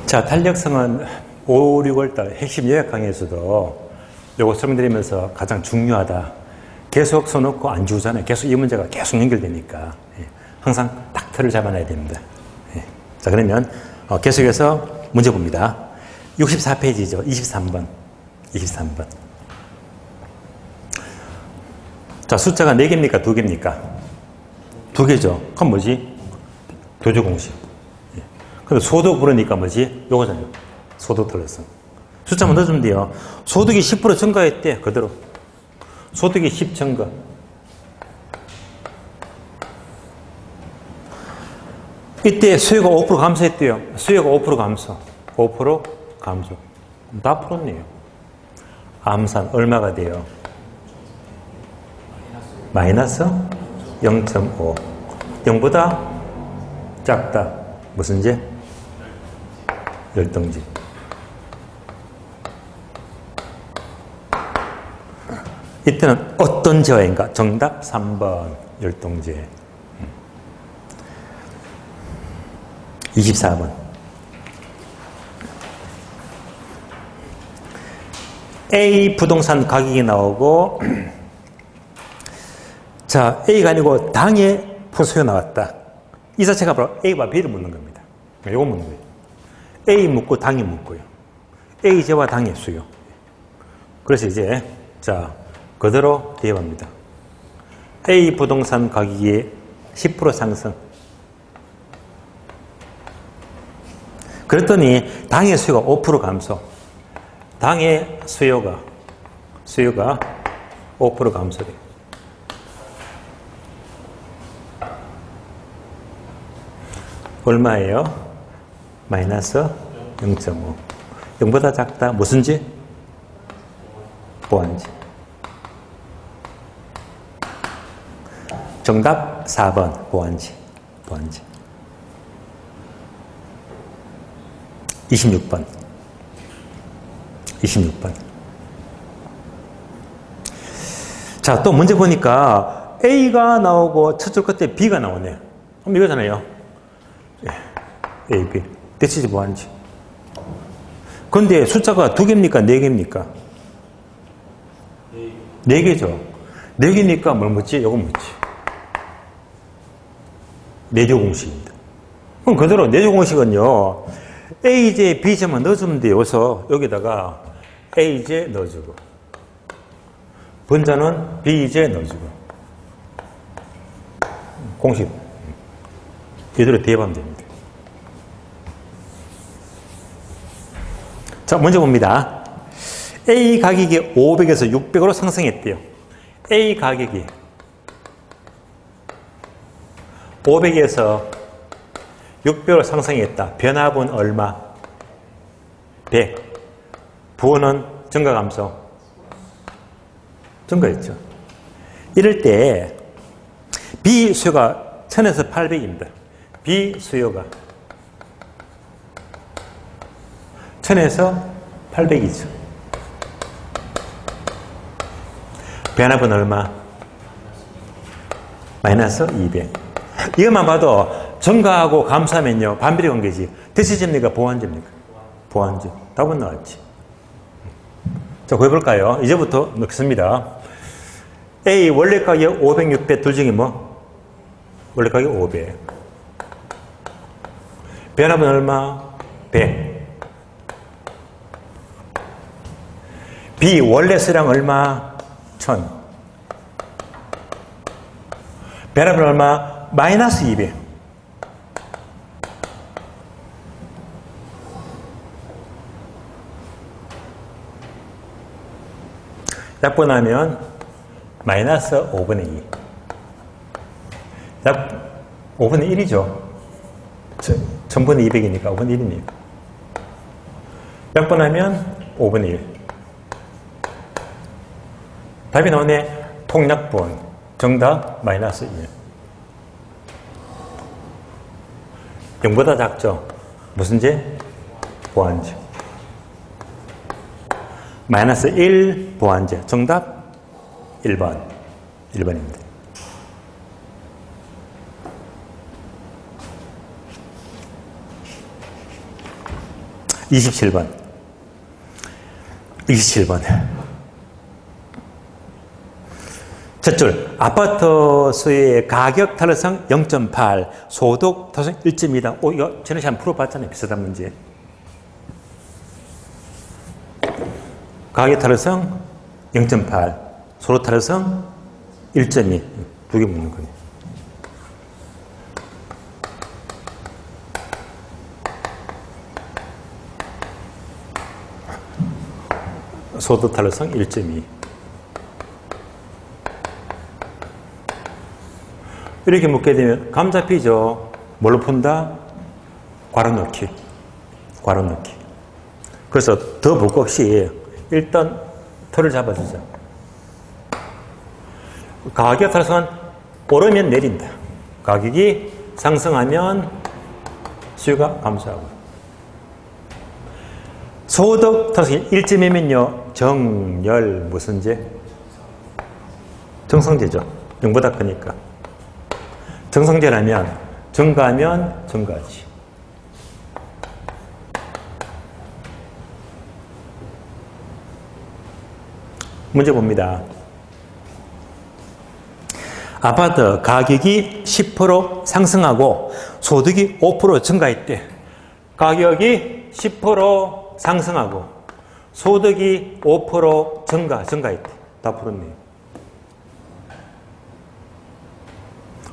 자, 탄력성은 5, 6월달 핵심 요약 강의에서도 요거 설명드리면서 가장 중요하다. 계속 써놓고 안 지우잖아요. 계속 이 문제가 계속 연결되니까. 항상 딱 틀을 잡아놔야 됩니다. 자, 그러면 계속해서 문제 봅니다. 64페이지죠. 23번. 23번. 자, 숫자가 4개입니까? 2개입니까? 2개죠. 그럼 뭐지? 교조공식. 근데 소득 부르니까 뭐지? 요거잖아요. 소득 틀렸어. 숫자만 넣어주면 돼요. 소득이 10% 증가했대. 그대로. 소득이 10 증가. 이때 수요가 5% 감소했대요. 수요가 5% 감소. 5% 감소. 다 풀었네요. 암산 얼마가 돼요? 마이너스 0.5. 0보다 작다. 무슨 제? 열등제. 이때는 어떤 제어인가? 정답 3번 열등제. 24번. A 부동산 가격이 나오고 자, A가 아니고 당의 포수가 나왔다. 이 자체가 바로 A와 B를 묻는 겁니다. 이거 묻는 거예요. A 묻고 당이 묻고요. A제와 당의 수요. 그래서 이제 자 그대로 대입합니다. A 부동산 가격이 10% 상승. 그랬더니 당의 수요가 5% 감소. 당의 수요가 5% 감소돼요. 얼마예요? 마이너스 0.5. 0보다 작다. 무슨 지? 보완지. 정답 4번 보완지. 보완지. 26번. 26번. 자, 또 문제 보니까 A가 나오고 첫 줄 끝에 B가 나오네요. 그럼 이거잖아요. A, B. 대치지 보완지. 근데 숫자가 2개입니까? 4개입니까? 4개죠. 4개니까 뭘 묻지? 요거 묻지. 내조 공식입니다. 그럼 그대로 내조 공식은요. A제, B제만 넣어주면 돼요. 여기서 여기다가 A제 넣어주고 분자는 B제 넣어주고 공식 이대로 대입하면 됩니다. 자, 문제 봅니다. A 가격이 500에서 600으로 상승했대요. A 가격이 500에서 600으로 상승했다. 변압은 얼마? 100. 부호는 증가 감소? 증가했죠. 이럴 때 B 수요가 1000에서 800입니다. B 수요가 1000에서 800이죠. 변압은 얼마? 마이너스 200. 이것만 봐도 증가하고 감소하면요. 반비례 관계지. 대체제입니까? 보완제입니까? 보완제. 답은 나왔지. 자, 구해볼까요? 이제부터 넣겠습니다. A 원래 가격 500, 600 둘 중에 뭐? 원래 가격 500. 변압은 얼마? 100. B 원래 수량 얼마? 1000. 변압은 얼마? 마이너스 200. 약분하면 마이너스 5분의 2. 약 5분의 1이죠. 1000분의 200이니까 5분의 1이니까. 약분하면 5분의 1. 답이 나오네. 통약분. 정답 마이너스 1. 0보다 작죠. 무슨 제? 보완제. 마이너스 1 보완제. 정답 1번. 1번입니다. 27번. 27번. 첫 줄, 아파트 수의 가격 탄력성 0.8, 소득 탄력성 1.2다. 이거 전에 한번 풀어봤잖아요. 비슷한 문제. 가격 탄력성 0.8, 소득 탄력성 1.2. 두 개 묻는 거예요. 소득 탄력성 1.2. 이렇게 묻게 되면 감 잡히죠. 뭘로 푼다? 괄호 넣기. 괄호 넣기. 그래서 더 볼 것 없이 일단 틀을 잡아주죠. 가격 탄력성은 오르면 내린다. 가격이 상승하면 수요가 감소하고. 소득 탄력성이 1.2면요. 정열 무슨 제? 정성제죠. 0보다 크니까. 정성제라면 증가하면 증가하지. 문제 봅니다. 아파트 가격이 10% 상승하고 소득이 5% 증가했대. 가격이 10% 상승하고 소득이 5% 증가했대. 다 풀었네요.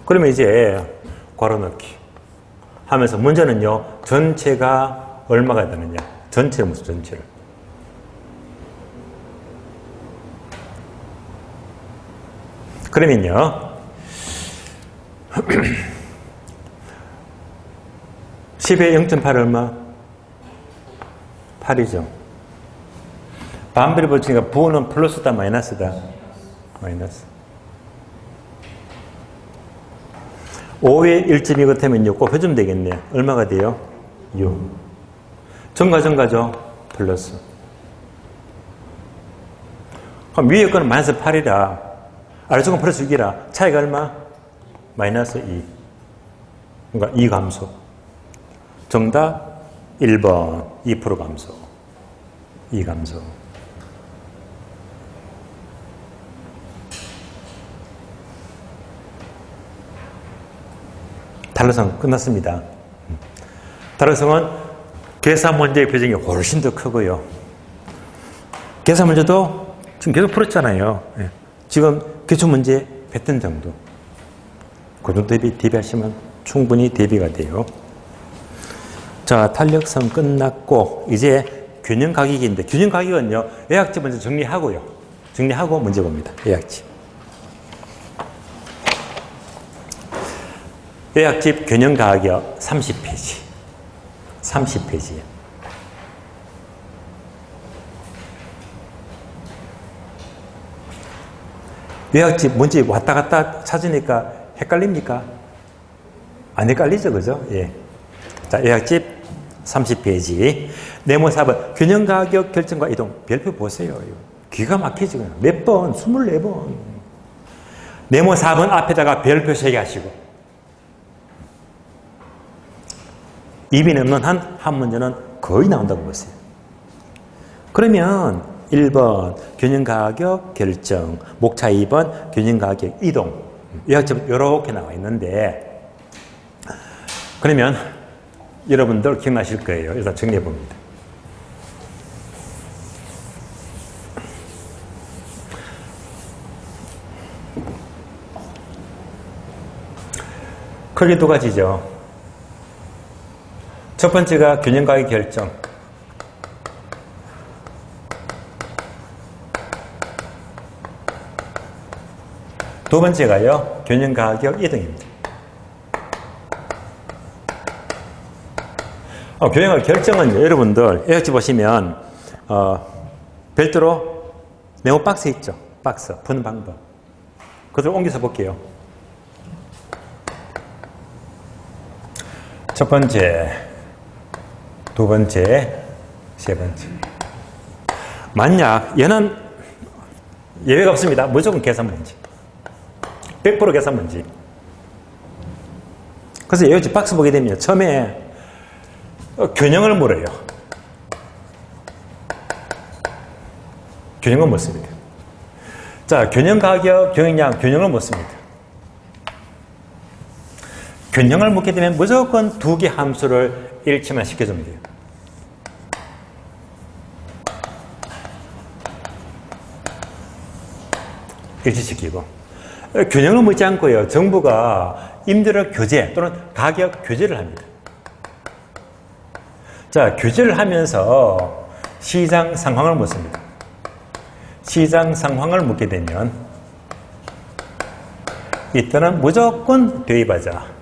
그러면 이제 괄호 넣기 하면서 문제는요. 전체가 얼마가 되느냐. 전체를 무슨 전체를. 그러면요. 10의 0.8 얼마? 8이죠. 반비례 법칙이니까 부호는 플러스다 마이너스다? 마이너스. 5의 1.2 같으면요. 곱해주면 되겠네. 얼마가 돼요? 6. 증가죠? 플러스. 그럼 위에 거는 마이너스 8이라 아래쪽 건 플러스 6이라 차이가 얼마? 마이너스 2. 그러니까 2 감소. 정답 1번 2% 감소. 2 감소. 탄력성 끝났습니다. 탄력성은 계산 문제의 비중이 훨씬 더 크고요. 계산 문제도 지금 계속 풀었잖아요. 지금 기출문제 패턴 정도. 그 정도 대비하시면 충분히 대비가 돼요. 자, 탄력성 끝났고 이제 균형가격인데 균형가격은요. 예약집 먼저 정리하고요. 정리하고 문제 봅니다. 예약집. 예약집 균형가격 30페이지. 30페이지. 예약집 문제 왔다 갔다 찾으니까 헷갈립니까? 안 헷갈리죠, 그죠? 예. 자, 예약집 30페이지. 네모 4번. 균형가격 결정과 이동. 별표 보세요. 기가 막히지, 그냥. 몇 번? 24번. 네모 4번 앞에다가 별표 3개 하시고. 입이 없는 한 문제는 거의 나온다고 보세요. 그러면 1번 균형가격 결정, 목차 2번 균형가격 이동. 예약집 이렇게 나와 있는데 그러면 여러분들 기억나실 거예요. 일단 정리해 봅니다. 크게 두 가지죠. 첫 번째가 균형가격 결정. 두 번째가요, 균형가격 이동입니다. 균형가격 결정은 여러분들 예약집 보시면 별도로 네모 박스 있죠. 박스 푸는 방법. 그대로 옮겨서 볼게요. 첫 번째, 두 번째, 세 번째. 만약 얘는 예외가 없습니다. 무조건 계산 문제. 100% 계산 문제. 그래서 예외집 박스 보게 되면 처음에 균형을 물어요. 균형은 못 씁니다. 자, 균형 가격, 경영량, 균형을 못 씁니다. 균형을 묻게 되면 무조건 두 개 함수를 일치만 시켜주면 돼요. 일치시키고. 균형을 묻지 않고요. 정부가 임대료 규제 또는 가격 규제를 합니다. 자, 규제를 하면서 시장 상황을 묻습니다. 시장 상황을 묻게 되면 이때는 무조건 대입하자.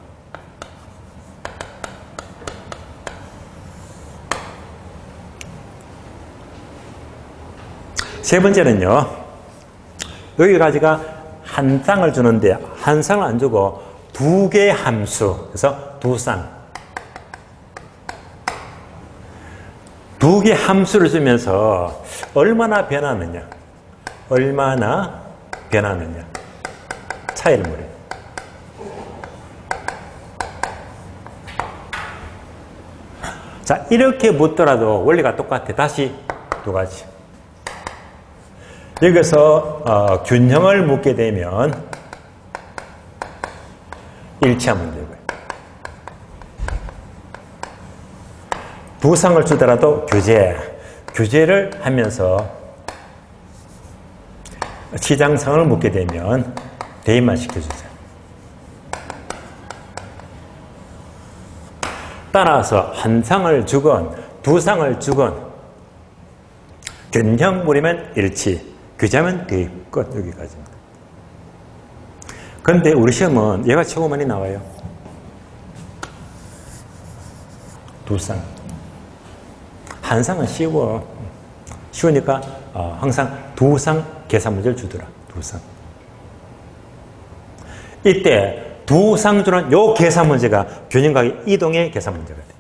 세 번째는요. 여기까지가 한 쌍을 주는데 한 쌍을 안 주고 두 개의 함수, 그래서 두 쌍. 두 개의 함수를 주면서 얼마나 변하느냐. 얼마나 변하느냐. 차이를 물어요. 자, 이렇게 묻더라도 원리가 똑같아. 다시 두 가지. 여기서 균형을 묻게 되면 일치하면 되고요. 두 쌍을 주더라도 규제를 하면서 시장상을 묻게 되면 대입만 시켜주세요. 따라서 한 쌍을 주건 두 쌍을 주건 균형 물이면 일치, 규제하면 대입, 끝. 여기까지입니다. 그런데 우리 시험은 얘가 최고 많이 나와요. 두 쌍. 한 쌍은 쉬워. 쉬우니까 항상 두 쌍 계산 문제를 주더라. 두 쌍. 이때 두 쌍 주는 요 계산 문제가 균형가격 이동의 계산 문제가 돼요.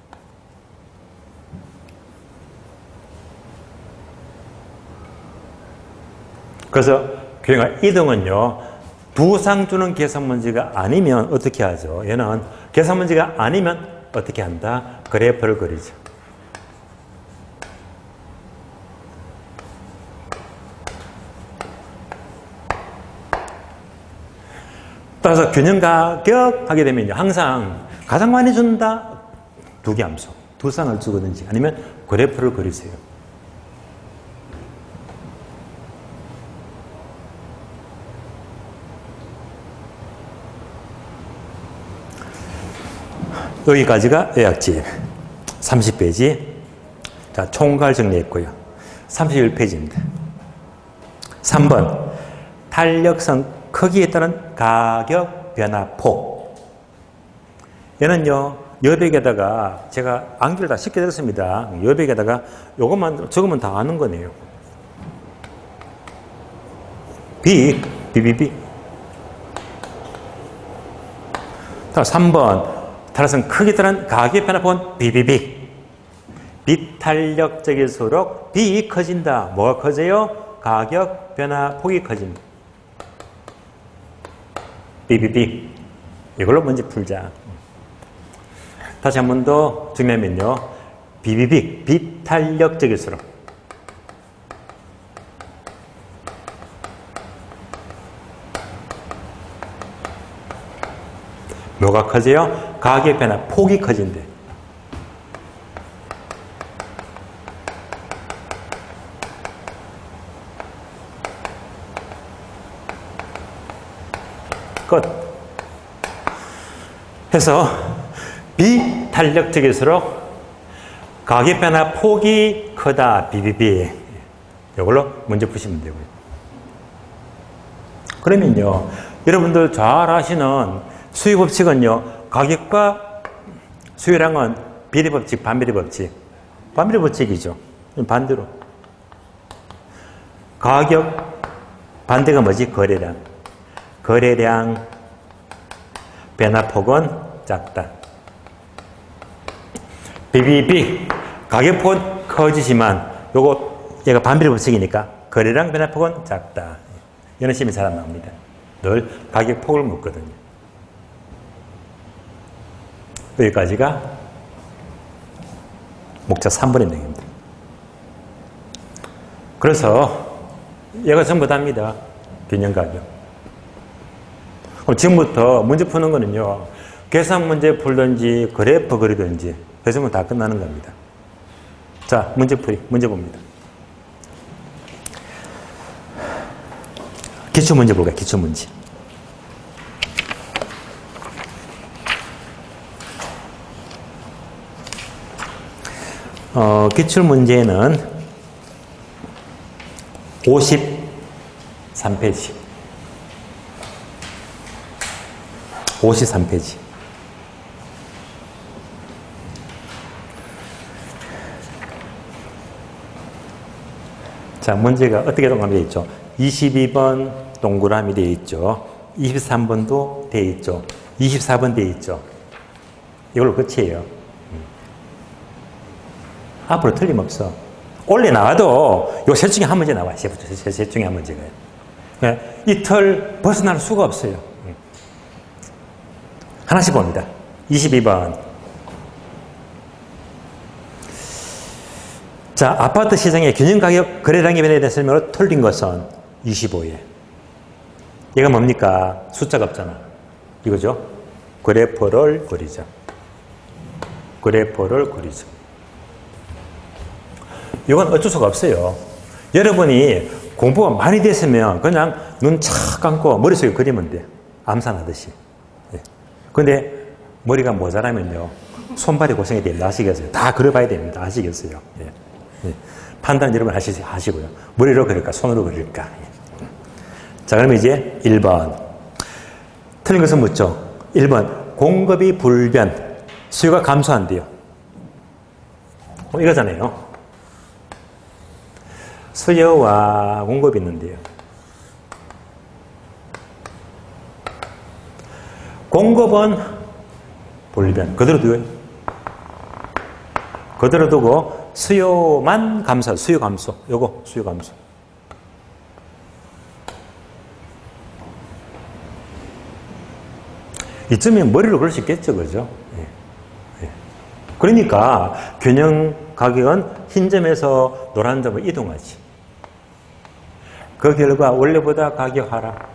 그래서 균형가격 이동은요, 두 쌍 주는 계산 문제가 아니면 어떻게 하죠? 얘는 계산 문제가 아니면 어떻게 한다? 그래프를 그리죠. 따라서 균형가격 하게 되면요, 항상 가장 많이 준다, 두 개 함수. 두 쌍을 주거든지 아니면 그래프를 그리세요. 여기까지가 요약집 30페이지. 자, 총괄 정리했고요. 31페이지입니다. 3번 탄력성 크기에 따른 가격 변화폭. 얘는요, 여백에다가 제가 암기를 다 시켜드렸습니다. 여백에다가 요것만 적으면 다 아는 거네요. BBB. 자, 3번 탄력성 크기에 따른 가격 변화폭은 BBB. 비탄력적일수록 B이 커진다. 뭐가 커져요? 가격 변화폭이 커진다. BBB. 이걸로 문제 풀자. 다시 한 번 더 정리하면요. BBB. 비탄력적일수록. 뭐가 커져요? 가격 변화폭이 커진대. 끝. 해서 비탄력적일수록 가격 변화 폭이 크다. BBB. 이걸로 문제 푸시면 되고요. 그러면요, 여러분들 잘 아시는 수요 법칙은요, 가격과 수요량은 비례 법칙, 반비례 법칙. 반비례 법칙이죠. 반대로. 가격, 반대가 뭐지? 거래량. 거래량 변화폭은 작다. BBB 가격폭은 커지지만 얘가 반비례 법칙이니까 거래량 변화폭은 작다. 이런 시험이 잘 안 나옵니다. 늘 가격폭을 묻거든요. 여기까지가 목차 3번의 내용입니다. 그래서 얘가 전부 답니다. 균형가격. 그럼 지금부터 문제 푸는 거는요, 계산 문제 풀든지 그래프 그리든지 배수면 다 끝나는 겁니다. 자, 문제풀이, 문제 봅니다. 기출문제 볼까요? 기출문제. 기출문제는 53페이지. 53페이지. 자, 문제가 어떻게 동그라미 되어 있죠? 22번 동그라미 되어 있죠. 23번도 되어 있죠. 24번 되어 있죠. 이걸로 끝이에요. 앞으로 틀림없어. 원래 나와도 요 셋 중에 한 문제 나와요. 셋 중에 한 문제가. 이 틀 벗어날 수가 없어요. 하나씩 봅니다. 22번. 자, 아파트 시장의 균형가격 거래량에 대한 설명으로 틀린 것은 25에. 얘가 뭡니까? 숫자가 없잖아. 이거죠? 그래프를 그리자. 그래프를 그리자. 이건 어쩔 수가 없어요. 여러분이 공부가 많이 됐으면 그냥 눈 착 감고 머릿속에 그리면 돼. 암산하듯이. 근데 머리가 모자라면요. 손발이 고생이 됩니다. 아시겠어요? 다 그려봐야 됩니다. 아시겠어요? 예. 예. 판단 여러분 하시고요. 머리로 그릴까? 손으로 그릴까? 예. 자, 그러면 이제 1번. 틀린 것은 묻죠. 1번. 공급이 불변. 수요가 감소한대요. 이거잖아요. 수요와 공급이 있는데요. 공급은 불변. 그대로 두고요. 그대로 두고 수요만 감소. 수요 감소. 요거 수요 감소. 이쯤에 머리로 그럴 수 있겠죠. 그죠? 예. 예. 그러니까 균형 가격은 흰 점에서 노란 점으로 이동하지. 그 결과 원래보다 가격 하락.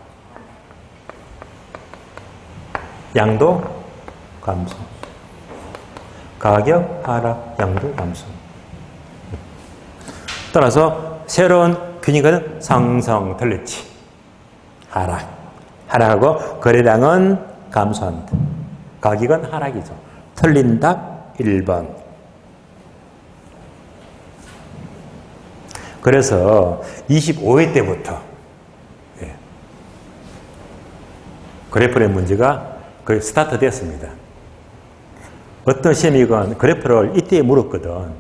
양도 감소. 가격 하락, 양도 감소. 따라서 새로운 균형은 상승, 틀렸지. 하락. 하락하고 거래량은 감소한다. 가격은 하락이죠. 틀린 답 1번. 그래서 25회 때부터 그래프의 문제가 거의 스타트 됐습니다. 어떤 시험이건 그래프를 이때 물었거든.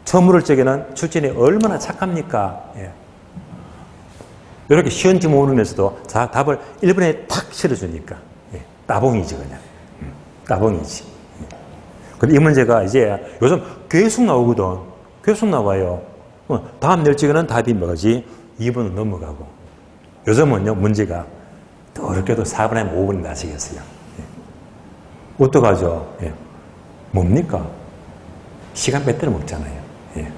처음 물을 적에는 출제인이 얼마나 착합니까? 예. 이렇게 쉬운 질문 물으면서도 답을 1번에 탁 실어주니까. 예. 따봉이지, 그냥. 따봉이지. 근데 이 문제가 이제 요즘 계속 나오거든. 계속 나와요. 다음 낼 적에는 답이 뭐지? 2번은 넘어가고. 요즘은요, 문제가 더 어렵게도 4번에 5번이 나시겠어요. 예. 어떡하죠? 예. 뭡니까? 시간 배터리 먹잖아요. 예.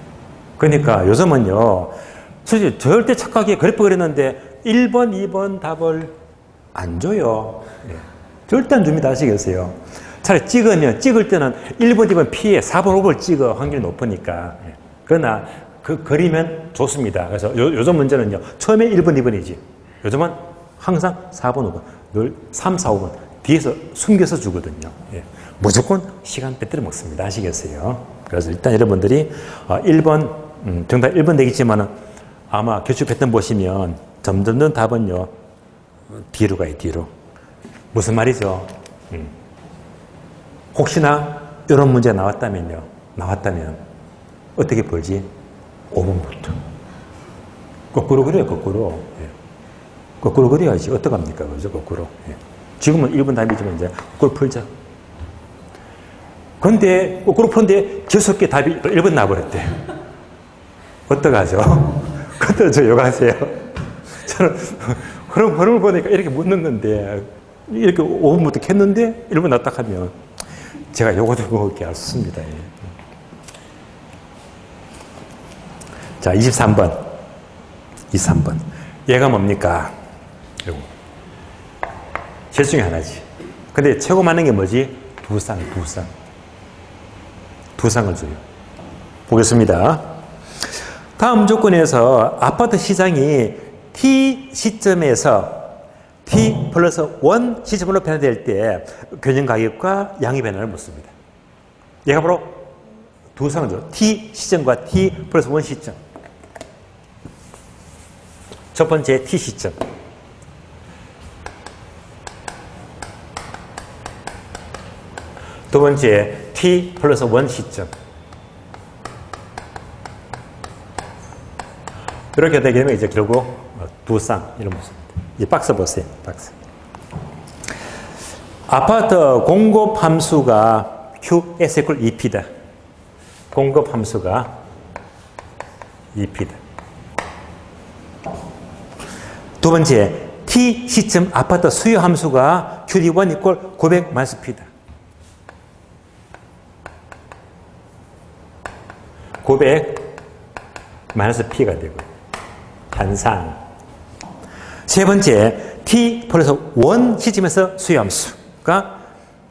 그러니까 요즘은요, 절대 착하게 그래프 그렸는데 1번, 2번 답을 안 줘요. 예. 절대 안 줍니다. 아시겠어요? 차라리 찍을 때는 1번, 2번 피해 4번, 5번 찍어. 확률이 높으니까. 예. 그러나 그리면 좋습니다. 그래서 요즘 문제는요, 처음에 1번, 2번이지. 요즘은 항상 4번, 5번, 늘 3, 4, 5번 뒤에서 숨겨서 주거든요. 예. 무조건 시간 배터리 먹습니다. 아시겠어요? 그래서 일단 여러분들이 1번, 정답 1번 되겠지만은 아마 교출 패턴 보시면 점점 답은요, 뒤로 가요, 뒤로. 무슨 말이죠? 혹시나 이런 문제 나왔다면 어떻게 풀지? 5번부터. 거꾸로 그래요, 거꾸로. 예. 거꾸로 그려야지. 어떡합니까? 그죠? 거꾸로. 예. 지금은 1번 답이지만 이제 거꾸로 풀자. 근데 거꾸로 푸는데 저석게 답이 또 1번 나와버렸대. 어떡하죠? 그때 저 욕하세요. 저는 흐름을 보니까 이렇게 묻는 건데 이렇게 5번부터 캤는데 1번 나왔다 하면 제가 요거도 먹을게 없습니다. 예. 자, 23번. 얘가 뭡니까? 요거. 셋 중에 하나지. 근데 최고 많은 게 뭐지? 두 쌍. 두 쌍을 줘요. 보겠습니다. 다음 조건에서 아파트 시장이 T 시점에서 T 플러스 1 시점으로 변화될 때 균형 가격과 양의 변화를 묻습니다. 얘가 바로 두 쌍을 줘. T 시점과 T 플러스 1 시점. 첫 번째 T 시점. 두 번째 T 플러스 1 시점. 이렇게 되게 되면 이제 결국 두 쌍 이런 모습입니다. 이 박스 보세요. 박스. 아파트 공급 함수가 QS equal EP다. 공급 함수가 EP다. 두 번째, T 시점 아파트 수요 함수가 QD1 equal 900 마이너스 P다. 900 마이너스 P가 되고 한상. 세 번째, T 플러스 1 시점에서 수요함수가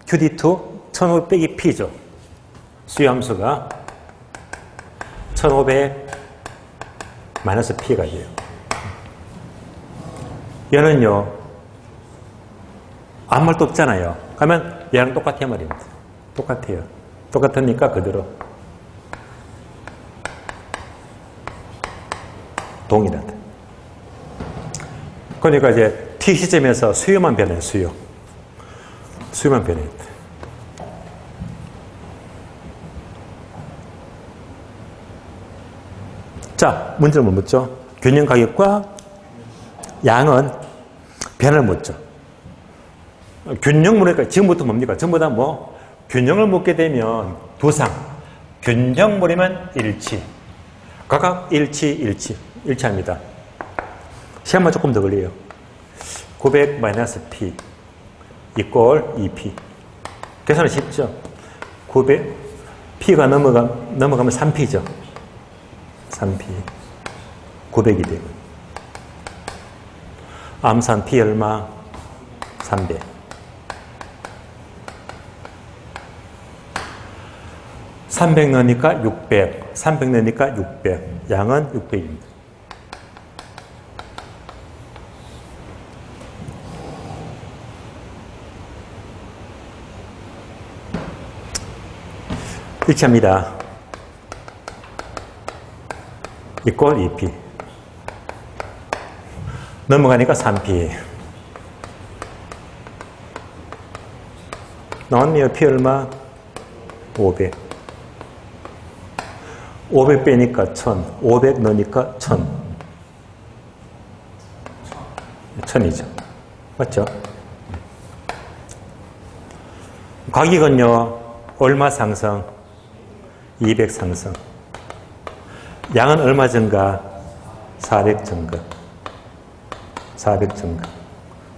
QD2 1500 빼기 P죠. 수요함수가 1500 마이너스 P가 돼요. 얘는요, 아무 말도 없잖아요. 그러면 얘랑 똑같아요 말입니다. 똑같아요. 똑같으니까 그대로 동일하다. 그러니까 이제 T 시점에서 수요만 변해요. 수요만 변했다. 자, 문제를 뭐 묻죠? 균형 가격과 양은 변화를 묻죠. 균형 물으니까 지금부터 뭡니까? 전부 다 뭐 균형을 묻게 되면 두상, 균형 물으면 일치, 각각 일치합니다. 시간만 조금 더 걸려요. 900 마이너스 P 이꼴 2P. 계산은 쉽죠? 900 P가 넘어가면 3P죠. 3P 900이 되고 암산 P 얼마? 300. (300) 넣으니까 600, 300 넣으니까 600, 양은 600입니다. 일치합니다. 이꼴 2P. 넘어가니까 3P. 나왔네요. P 얼마? 500. 500 빼니까 1000. 500 넣으니까 1000. 1000이죠. 맞죠? 가격은요, 얼마 상승? 200 상승. 양은 얼마 증가? 400 증가. 400 증가.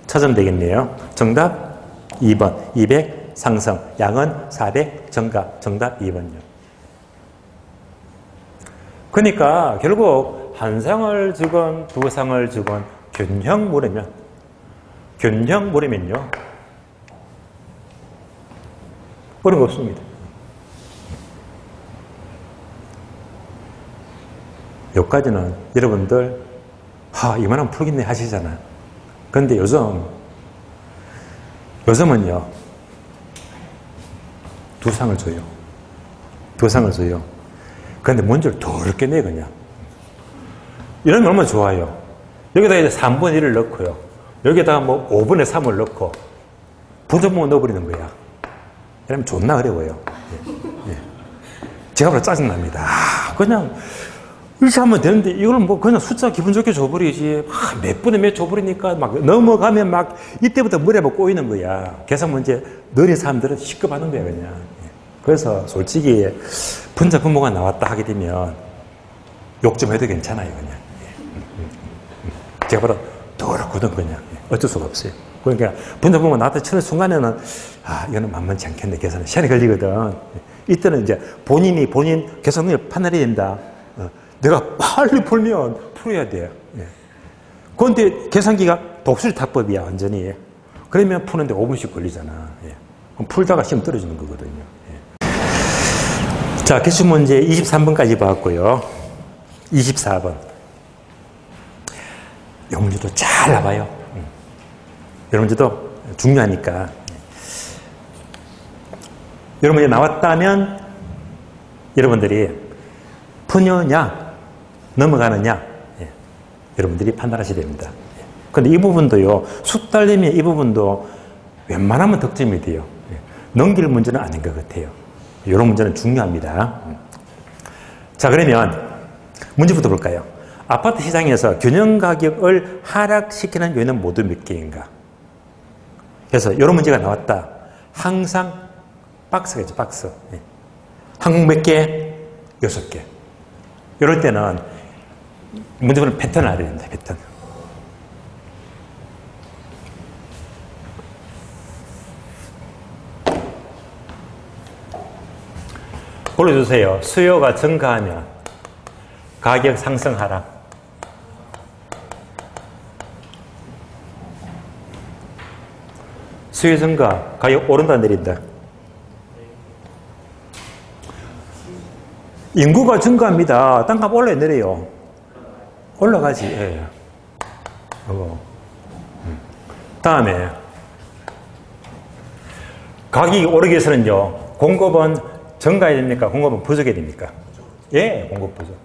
찾으면 되겠네요. 정답 2번. 200 상승. 양은 400 증가. 정답 2번요. 그러니까 결국 한 상을 주건 두 상을 주건 균형 물으면요. 어려운 거 없습니다. 여기까지는 여러분들 이만하면 풀겠네 하시잖아요. 그런데 요즘은요 두 상을 줘요. 그런데 문제를 더 어렵게 내 그냥. 이런 거 얼마나 좋아요. 여기다가 이제 3분의 1을 넣고요. 여기다가 뭐 5분의 3을 넣고 분자분모 넣어버리는 거야. 이러면 존나 어려워요. 예. 제가 바로 짜증납니다. 그냥 이렇게 하면 되는데 이걸 뭐 그냥 숫자 기분 좋게 줘버리지. 몇 분에 몇 줘버리니까 막 넘어가면 막 이때부터 머리에 막 꼬이는 거야. 계산 문제 느린 사람들은 시급하는 거야 그냥. 그래서 솔직히 분자 분모가 나왔다 하게 되면 욕 좀 해도 괜찮아요 그냥. 제가 바로 더럽거든 그냥. 어쩔 수가 없어요. 그러니까 분자 분모가 나왔다 치는 순간에는 이거는 만만치 않겠네. 계산은 시간이 걸리거든. 이때는 이제 본인 계산을 판단해야 된다. 내가 빨리 풀면 풀어야 돼요. 그런데 계산기가 독수리타법이야, 완전히. 그러면 푸는데 5분씩 걸리잖아. 예. 그럼 풀다가 시험 떨어지는 거거든요. 예. 자, 기출문제 23번까지 봤고요. 24번. 이 문제도 잘 나와요. 이 문제도 중요하니까. 이런 문제 나왔다면 여러분들이 푸느냐, 넘어가느냐, 예. 여러분들이 판단하셔야 됩니다. 그런데 이 부분도요, 숙달되면 이 부분도 웬만하면 득점이 돼요. 예. 넘길 문제는 아닌 것 같아요. 이런 문제는 중요합니다. 자, 그러면 문제부터 볼까요? 아파트 시장에서 균형 가격을 하락시키는 요인은 모두 몇 개인가? 그래서 이런 문제가 나왔다. 항상 박스겠죠, 박스. 예. 항목 몇 개? 6개. 이럴 때는 문제보는 패턴을 알아야 됩니다, 패턴. 골라주세요. 수요가 증가하면 가격 상승 하락. 수요 증가, 가격 오른다 내린다. 인구가 증가합니다. 땅값 올라야 내려요. 올라가지. 예. 다음에 가격이 오르기 위해서는요, 공급은 증가해야 됩니까? 공급은 부족해야 됩니까? 예, 공급 부족.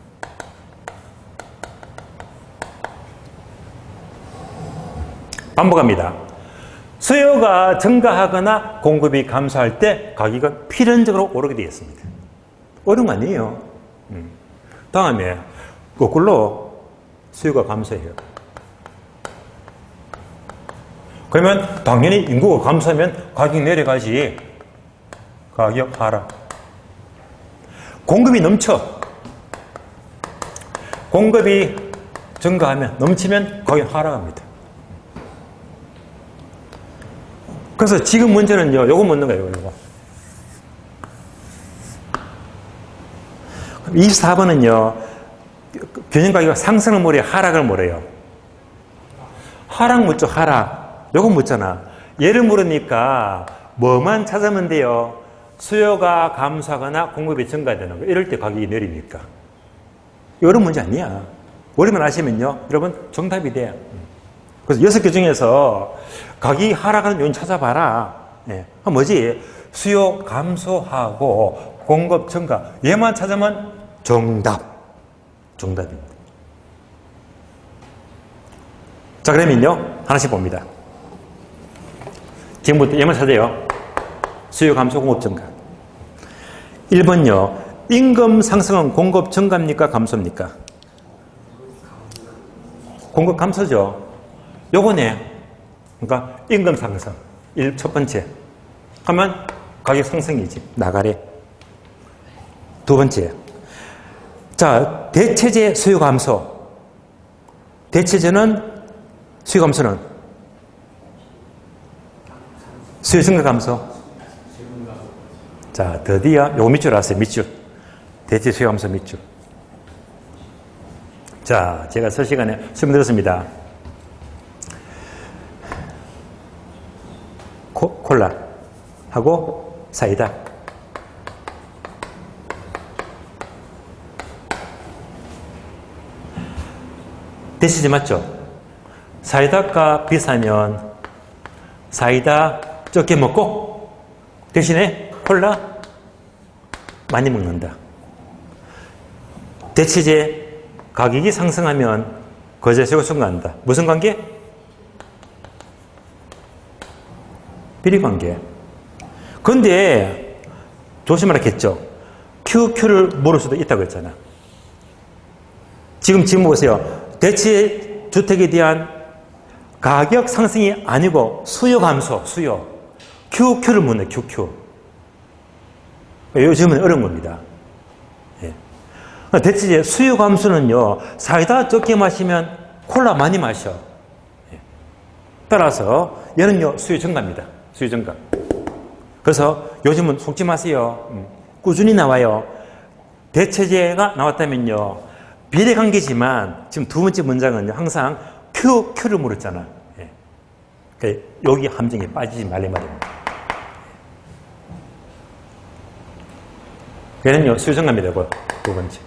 반복합니다. 수요가 증가하거나 공급이 감소할 때 가격은 필연적으로 오르게 되어 있습니다. 어려운 거 아니에요. 다음에 거꾸로 수요가 감소해요. 그러면 당연히 인구가 감소하면 가격 내려가지. 가격 하락. 공급이 넘쳐. 공급이 증가하면, 넘치면 가격 하락합니다. 그래서 지금 문제는요, 요거 묻는 거예요, 요거. 24번은요, 균형 가격이 상승을 뭐래요? 하락을 뭐래요? 하락 묻죠, 하락. 요거 묻잖아. 얘를 물으니까 뭐만 찾으면 돼요? 수요가 감소하거나 공급이 증가되는 거. 이럴 때 가격이 내립니까? 이런 문제 아니야. 머리만 아시면요, 여러분 정답이 돼요. 그래서 6개 중에서 가격이 하락하는 요인 찾아봐라. 네. 뭐지? 수요 감소하고 공급 증가. 얘만 찾으면 정답입니다. 자, 그러면요, 하나씩 봅니다. 지금부터 얘만 찾아요. 수요 감소, 공급 증가. 1번요. 임금 상승은 공급 증가입니까? 감소입니까? 공급 감소죠. 요거네. 그러니까 임금 상승. 첫 번째. 하면 가격 상승이지. 나가래. 두 번째. 자, 대체재 수요 감소. 대체재는 수요 감소는 수요 증가 감소. 자, 드디어 요거 밑줄 알았어요. 밑줄. 대체 수요 감소 밑줄. 자, 제가 설 시간에 설명드렸습니다. 콜라 하고 사이다. 대체재 맞죠? 사이다가 비싸면 사이다 적게 먹고 대신에 콜라 많이 먹는다. 대체재 가격이 상승하면 거래세가 증가한다. 무슨 관계? 비례관계. 그런데 조심하라겠죠. QQ를 물을 수도 있다고 했잖아. 지금 보세요. 대체 주택에 대한 가격 상승이 아니고 수요 감소, 수요. QQ를 묻네, QQ. 요즘은 어려운 겁니다. 예. 대체 수요 감소는요, 사이다 적게 마시면 콜라 많이 마셔. 예. 따라서 얘는요, 수요 증가입니다. 수요 증가. 그래서 요즘은 속지 마세요. 꾸준히 나와요. 대체재가 나왔다면요, 비례관계지만 지금 두 번째 문장은요, 항상 Q를 물었잖아. 예. 그러니까 여기 함정에 빠지지 말래 말입니다. 얘는요, 수요증가이 되고요. 두 번째.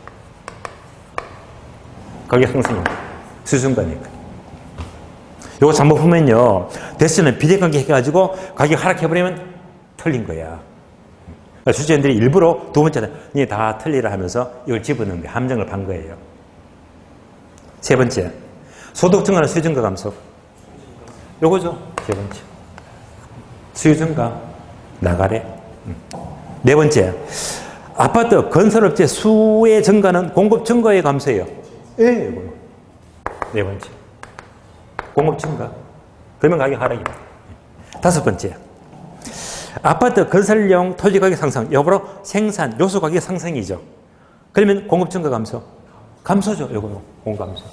가격 상승입니다. 수요증가니까. 요거 잘못 보면요, 대신에 비대관계 해가지고 가격 하락해버리면 틀린 거야. 그러니까 주주들이 일부러 두 번째는 이게 다 틀리라 하면서 이걸 집어넣은 거예요. 함정을 판 거예요. 세 번째, 소득 증가는 수요 증가 감소. 요거죠. 세 번째. 수요 증가, 나가래. 네 번째, 아파트 건설업체 수의 증가는 공급 증가의 감소예요. 예, 이거. 네 번째. 공급 증가. 그러면 가격 하락입니다. 다섯 번째, 아파트 건설용 토지 가격 상승, 여보로 생산 요소 가격 상승이죠. 그러면 공급 증가 감소. 감소죠. 요거 공급 감소.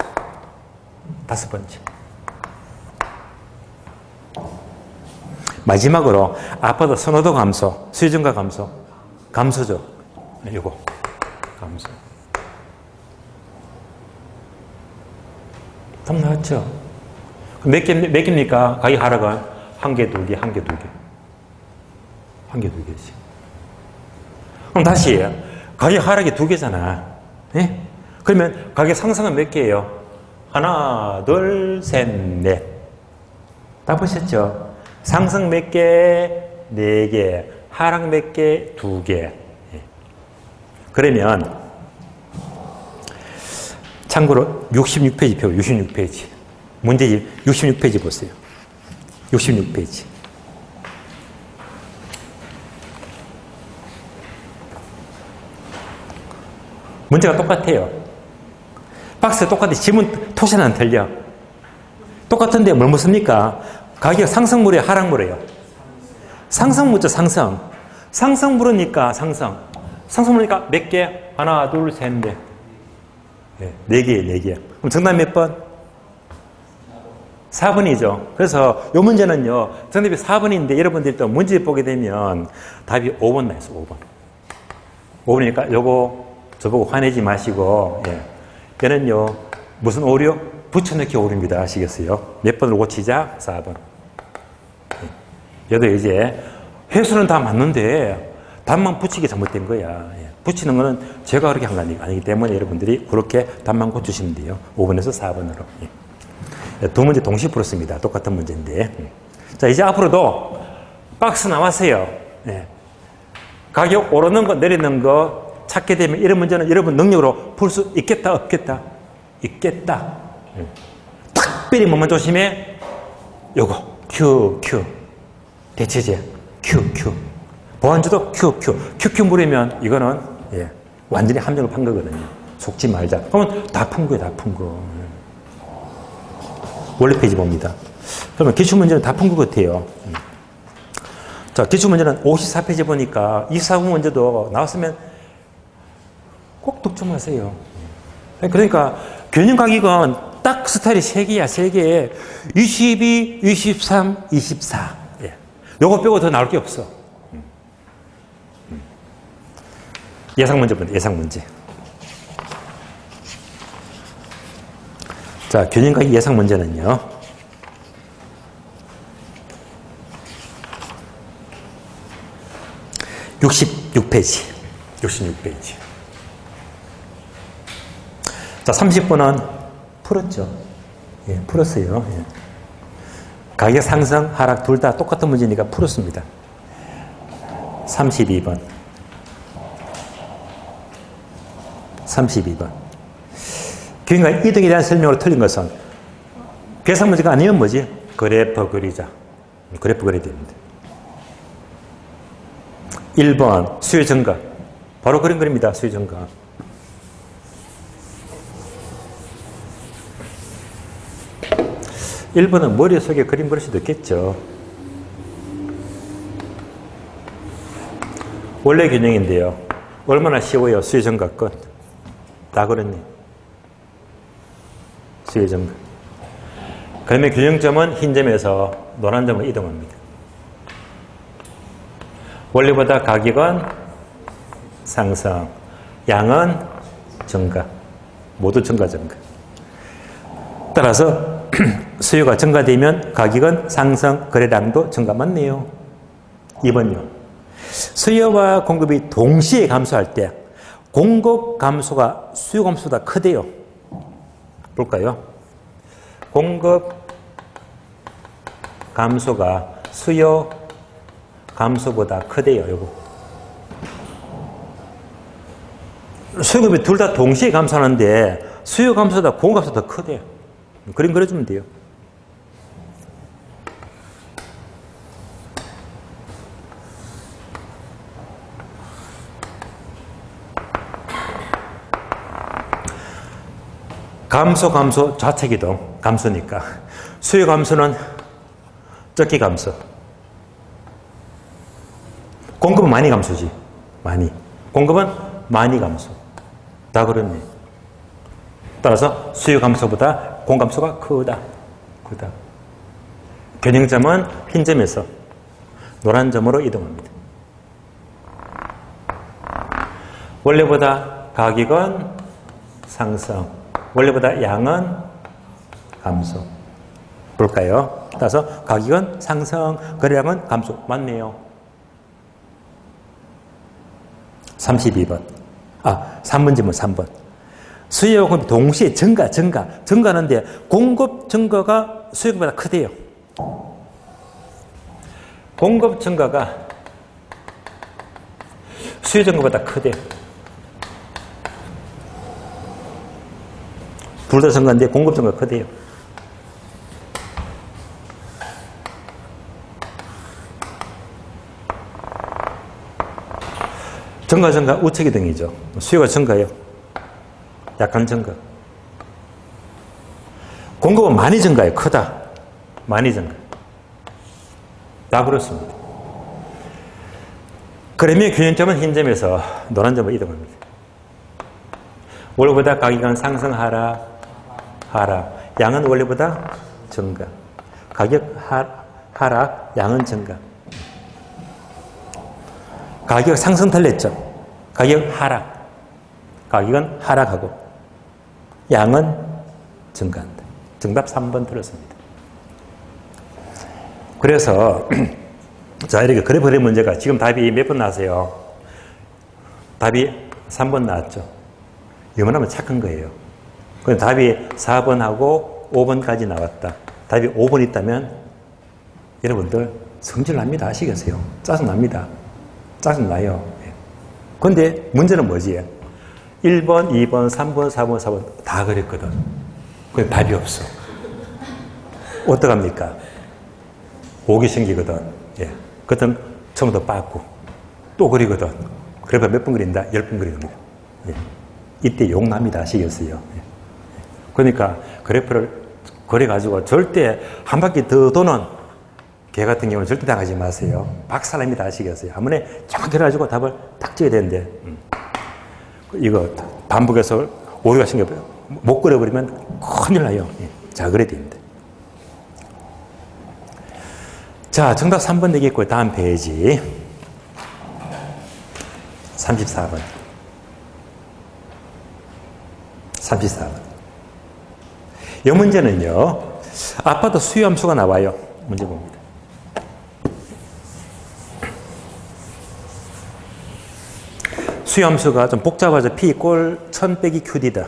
다섯 번째. 마지막으로 아파트 선호도 감소, 수요 증가 감소. 감소죠. 요거 감소. 답 나왔죠? 몇 개입니까? 가격 하락은 한 개, 두 개, 한 개, 두 개. 한 개, 두 개씩. 그럼 다시 가격 하락이 두 개잖아. 예? 그러면 가격 상승은 몇 개예요? 하나, 둘, 셋, 넷. 다 보셨죠? 상승 몇 개? 네 개. 하락 몇 개? 두 개. 예. 그러면 참고로 66페이지 표, 66페이지. 문제집 66페이지 보세요. 66페이지. 문제가 똑같아요. 박스 똑같아. 지문 토시는 안 틀려. 똑같은데 뭘 묻습니까? 가격 상승물이에요, 하락물이에요? 상승 묻죠, 상승. 상승 물으니까 상승. 상승 물으니까 몇 개? 하나, 둘, 셋, 넷. 네 개, 네 개. 그럼 정답 몇 번? 4번이죠. 그래서 이 문제는요, 정답이 4번인데 여러분들이 또 문제 보게 되면 답이 5번 나있어, 5번. 5번이니까 요거 저보고 화내지 마시고, 예. 얘는요, 무슨 오류? 붙여넣기 오류입니다. 아시겠어요? 몇 번을 고치자? 4번. 얘도 이제 회수는 다 맞는데 답만 붙이기 잘못된 거야. 예. 붙이는 거는 제가 그렇게 한 거 아니기 때문에 여러분들이 그렇게 답만 고치시면 돼요. 5번에서 4번으로. 예. 두 문제 동시에 풀었습니다. 똑같은 문제인데. 자, 이제 앞으로도 박스 나왔어요. 예. 가격 오르는 거, 내리는 거 찾게 되면 이런 문제는 여러분 능력으로 풀 수 있겠다, 없겠다? 있겠다. 특별히 뭐만 조심해? 요거, Q. 대체제, Q. 보완주도 QQ 물으면 이거는, 예, 완전히 함정을 판 거거든요. 속지 말자. 그러면 다 푼 거예요, 다 푼 거. 원래 페이지 봅니다. 그러면 기출문제는 다 푼 것 같아요. 자, 기출문제는 54페이지 보니까 24분 문제도 나왔으면 꼭 독점하세요. 그러니까 균형가격은 딱 스타일이 3개야, 3개. 22, 23, 24. 예. 요거 빼고 더 나올 게 없어. 예상 문제 본다, 예상 문제. 자, 균형가격 예상 문제는요. (66페이지) 66페이지. 자, 30번은 풀었죠. 예, 풀었어요. 예. 가격 상승, 하락 둘 다 똑같은 문제니까 풀었습니다. 32번. 32번. 균형가격 이동에 대한 설명으로 틀린 것은 계산 문제가 아니면 뭐지? 그래프 그리자. 그래프 그려야 됩니다. 1번 수요 증가. 바로 그림 그립니다. 수요 증가. 1번은 머릿속에 그림 그릴 수도 있겠죠. 원래 균형인데요. 얼마나 쉬워요. 수요 증가 끝. 다 그렇네. 수요 증가. 그러면 균형점은 흰 점에서 노란 점으로 이동합니다. 원래보다 가격은 상승, 양은 증가. 모두 증가. 따라서 수요가 증가되면 가격은 상승, 거래량도 증가. 맞네요. 2번요. 수요와 공급이 동시에 감소할 때 공급 감소가 수요 감소보다 크대요. 볼까요? 공급 감소가 수요 감소보다 크대요. 요거. 수요급이 둘 다 동시에 감소하는데 수요 감소보다 공급 감소가 더 크대요. 그림 그려주면 돼요. 감소, 좌측이동, 감소니까. 수요 감소는 적게 감소. 공급은 많이 감소지. 많이. 공급은 많이 감소. 다 그렇네. 따라서 수요 감소보다 공급 감소가 크다. 겨냥점은 흰 점에서 노란 점으로 이동합니다. 원래보다 가격은 상승. 원래보다 양은 감소. 볼까요? 따라서 가격은 상승, 거래량은 감소. 맞네요. 32번. 3번 질문 3번. 수요와 공급이 동시에 증가하는데 공급 증가가 수요보다 크대요. 공급 증가가 수요 증가보다 크대요. 둘 다 증가인데 공급 증가가 크대요. 증가 우측이등이죠. 수요가 증가해요. 약간 증가. 공급은 많이 증가해요. 크다. 많이 증가. 다 그렇습니다. 그러면 균형점은 흰 점에서 노란 점으로 이동합니다. 원래보다 가격은 상승하라, 양은 원래보다 증가. 가격 하락, 양은 증가. 가격 상승 틀렸죠. 가격 하락. 가격은 하락하고 양은 증가한다. 정답 3번 틀렸습니다. 그래서 자, 이렇게 그래프 그린 문제가 지금 답이 몇 번 나왔어요? 답이 3번 나왔죠. 이만하면 착한 거예요. 그럼 답이 4번하고 5번까지 나왔다. 답이 5번 있다면 여러분들 성질납니다. 아시겠어요? 짜증납니다. 짜증나요. 그런데 문제는 뭐지? 1번, 2번, 3번, 4번, 4번 다 그랬거든. 그게 답이 없어. 어떡합니까? 오기 생기거든. 예. 그땐 처음부터 빠꾸. 또 그리거든. 그래서 몇 번 그린다? 10번 그리는 거예요. 예. 이때 욕납니다. 아시겠어요? 예. 그러니까 그래프를 그려가지고 절대 한 바퀴 더 도는 개 같은 경우는 절대 당하지 마세요. 박살납니다. 아시겠어요? 한 번에 정확히 해가지고 답을 딱 찍어야 되는데 이거 반복해서 오류가 생겨버려요. 못 그려버리면 큰일 나요. 예. 자, 그래야 됩니다. 자, 정답 3번 되겠고요. 다음 페이지 34번 34번 이 문제는요, 아파트 수요 함수가 나와요. 문제 봅니다. 수요 함수가 좀 복잡하죠. P 꼴 1000 빼기 QD다.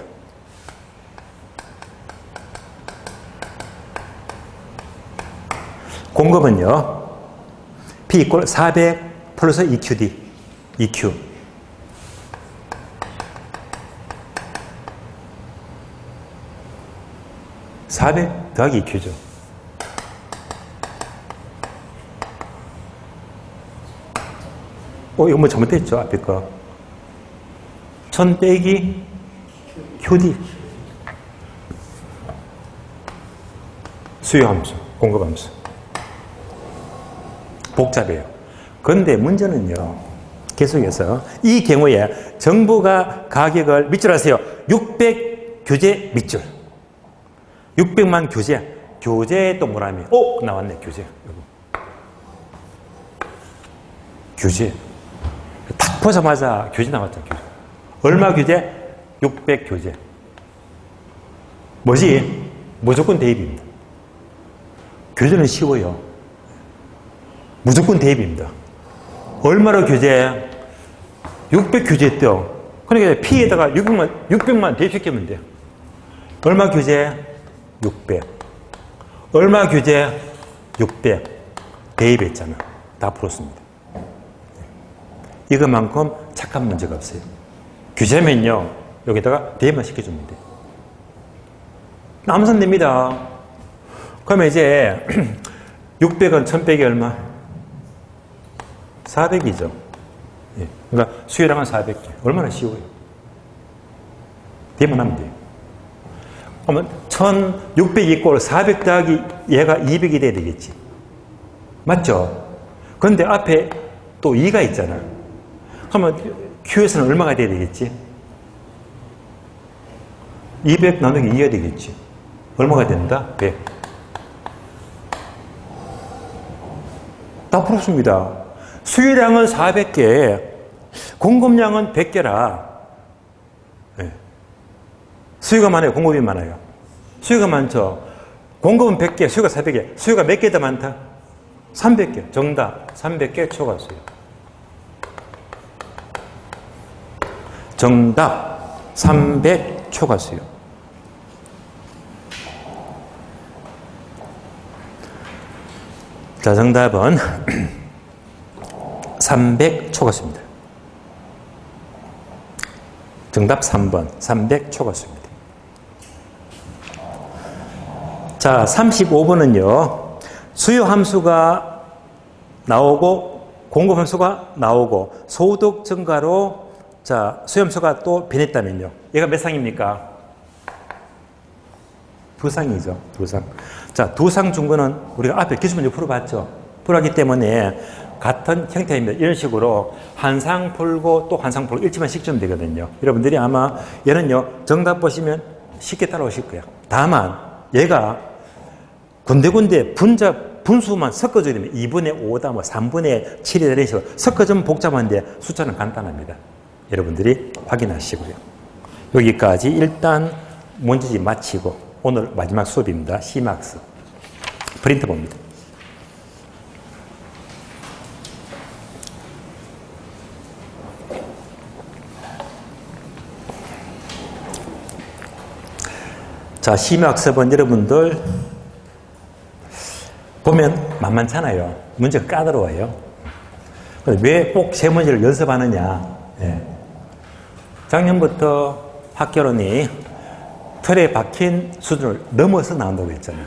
공급은요, P 이꼴 400 플러스 EQD, EQ. (400) 더하기 EQ죠. 이거 뭐 잘못됐죠? 앞에 거. 1000 빼기 QD. 수요 함수, 공급 함수. 복잡해요. 그런데 문제는요, 계속해서 이 경우에 정부가 가격을 밑줄 하세요. 600 교재 밑줄. 600만 교재. 교재 또 뭐라며? 나왔네, 교재. 교재. 딱 보자마자 교재 나왔죠, 교재. 얼마 교재? 600 교재. 뭐지? 무조건 대입입니다. 교재는 쉬워요. 무조건 대입입니다. 얼마로 교재? 600 교재했대요. 그러니까 P에다가 600만 대입시키면 돼요. 얼마 교재? 600. 얼마 교재? 600. 대입했잖아. 다 풀었습니다. 이것만큼 착한 문제가 없어요. 교재면요, 여기다가 대입만 시켜주면 돼요. 남선 됩니다. 그러면 이제 600은 1100이 얼마? 400이죠. 예. 그러니까 수요량은 400개. 얼마나 쉬워요. 대입만 하면 돼요. 그러면 1600 이꼴 400 더하기 얘가 200이 돼야 되겠지. 맞죠? 그런데 앞에 또 2가 있잖아. 그러면 Q에서는 얼마가 돼야 되겠지? 200 나누기 2가 되겠지. 얼마가 된다? 100. 다 풀었습니다. 수요량은 400개, 공급량은 100개라. 네. 수요가 많아요? 공급이 많아요? 수요가 많죠? 공급은 100개, 수요가 400개. 수요가 몇 개 더 많다? 300개. 정답. 300개 초과수요. 정답. 300 초과수요. 자, 정답은 300 초과수입니다. 정답 3번 300 초과수입니다. 자, 35번은요. 수요 함수가 나오고 공급 함수가 나오고 소득 증가로 자, 수요 함수가 또 변했다면요. 얘가 몇 상입니까? 두 상이죠. 두 상. 자, 두 상 준 거는 우리가 앞에 기출문제 풀어봤죠. 풀었기 때문에 같은 형태입니다. 이런 식으로 한 상 풀고 또 한 상 풀고 일치만 시키면 되거든요. 여러분들이 아마 얘는요, 정답 보시면 쉽게 따라오실 거예요. 다만 얘가 군데군데 분수만 섞어줘야 되면 2분의 5다, 뭐 3분의 7이다 이런 식으로 섞어주면 복잡한데 숫자는 간단합니다. 여러분들이 확인하시고요. 여기까지 일단 문제집 마치고 오늘 마지막 수업입니다. 시막스. 프린트 봅니다. 자, 시막습은 여러분들 보면 만만찮아요. 문제가 까다로워요. 왜 꼭 세 문제를 연습하느냐. 예. 작년부터 학교론이 틀에 박힌 수준을 넘어서 나온다고 했잖아요.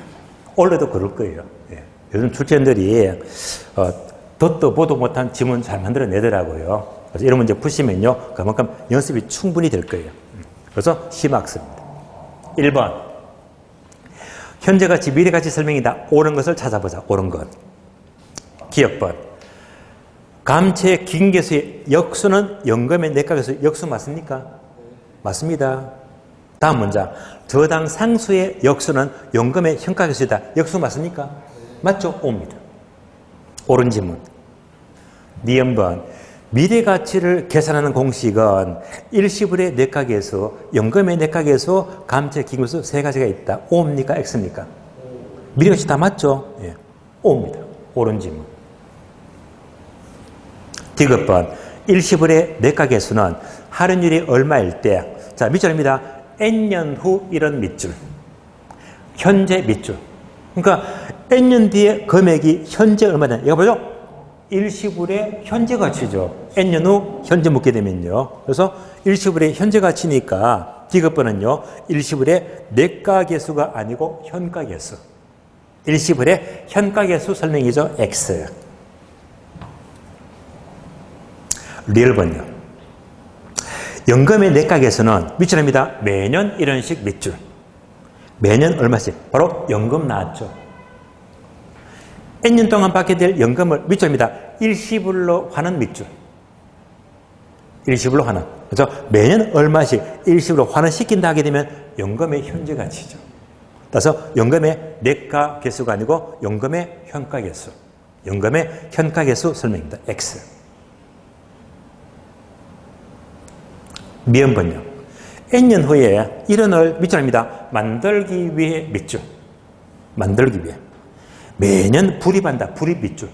올해도 그럴 거예요. 예. 요즘 출제원들이 듣도 보도 못한 지문 잘 만들어내더라고요. 그래서 이런 문제 푸시면요, 그만큼 연습이 충분히 될 거예요. 그래서 시막습니다. 1번. 현재가치, 미래가치 설명이다. 옳은 것을 찾아보자. 옳은 것. 기억번. 감채의 기계수의 역수는 연금의 내각에서 역수 맞습니까? 맞습니다. 다음 문장. 저당 상수의 역수는 연금의 현가계수이다. 역수 맞습니까? 맞죠? 옵니다. 옳은 지문. 니은번. 미래가치를 계산하는 공식은 일시불의 내각에서 연금의 내각에서 감채 기계수 세 가지가 있다. O입니까? X입니까? 미래가치 다 맞죠? 예. O입니다. 옳은 지문. 디귿번. 일시불의 내각에서는 할인율이 얼마일 때, 자, 밑줄입니다. N년 후 이런 밑줄. 현재 밑줄. 그러니까 N년 뒤에 금액이 현재 얼마냐. 이거 보죠? 일시불의 현재 가치죠. N년 후 현재 묻게 되면요. 그래서 일시불의 현재 가치니까 디귿번은요. 일시불의 내가계수가 아니고 현가계수. 일시불의 현가계수 설명이죠. X. 리얼번요. 연금의 내가계수는 밑줄입니다. 매년 이런 식 밑줄. 매년 얼마씩. 바로 연금 나왔죠. N년 동안 받게 될 연금을 밑줄입니다. 일시불로 하는 밑줄. 일시불로 하는. 그래서 매년 얼마씩 일시불로 환원시킨다 하게 되면 연금의 현재 가치죠. 따라서 연금의 내가 개수가 아니고 연금의 현가 개수. 연금의 현가 개수 설명입니다. X. 미음번요. N년 후에 일원을 밑줄입니다. 만들기 위해 밑줄. 만들기 위해. 매년 불입한다. 불입-빗줄.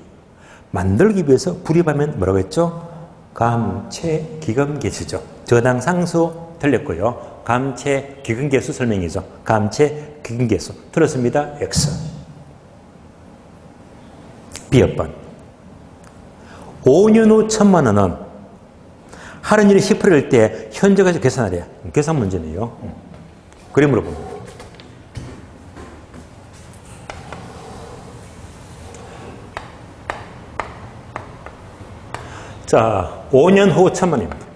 만들기 위해서 불입하면 뭐라고 했죠? 감채 기금계수죠. 저당 상수 틀렸고요. 감채 기금계수 설명이죠. 감채 기금계수. 틀렸습니다. X. B였번. 5년 후 1,000만 원은 할인율이 10%일 때 현재 가치로 계산하래요. 계산 문제네요. 그림으로 봅니다. 자, 5년 후 1,000만 원입니다.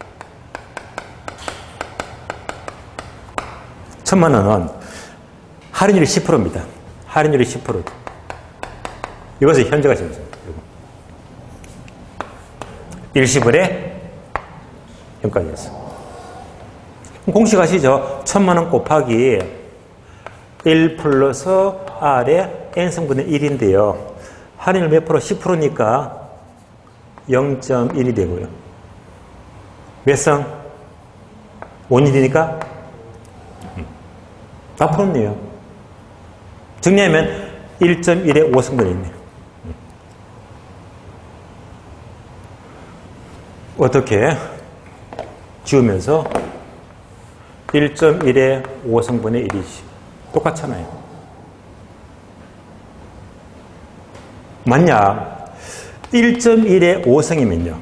1,000만 원은 할인율이 10%입니다. 할인율이 10%. 이것이 현재 가치입니다. 일시불에 현가계수. 공식 아시죠? 1,000만 원 곱하기 1 플러스 R의 N승분의 1인데요. 할인율 몇 프로? 10%니까 0.1이 되고요. 몇 성? 5일이니까 다 풀었네요. 정리하면 1.1에 5성분이 있네요. 어떻게? 지우면서 1.1에 5성분의 1이지. 똑같잖아요. 만약 1.1에 5성이면요.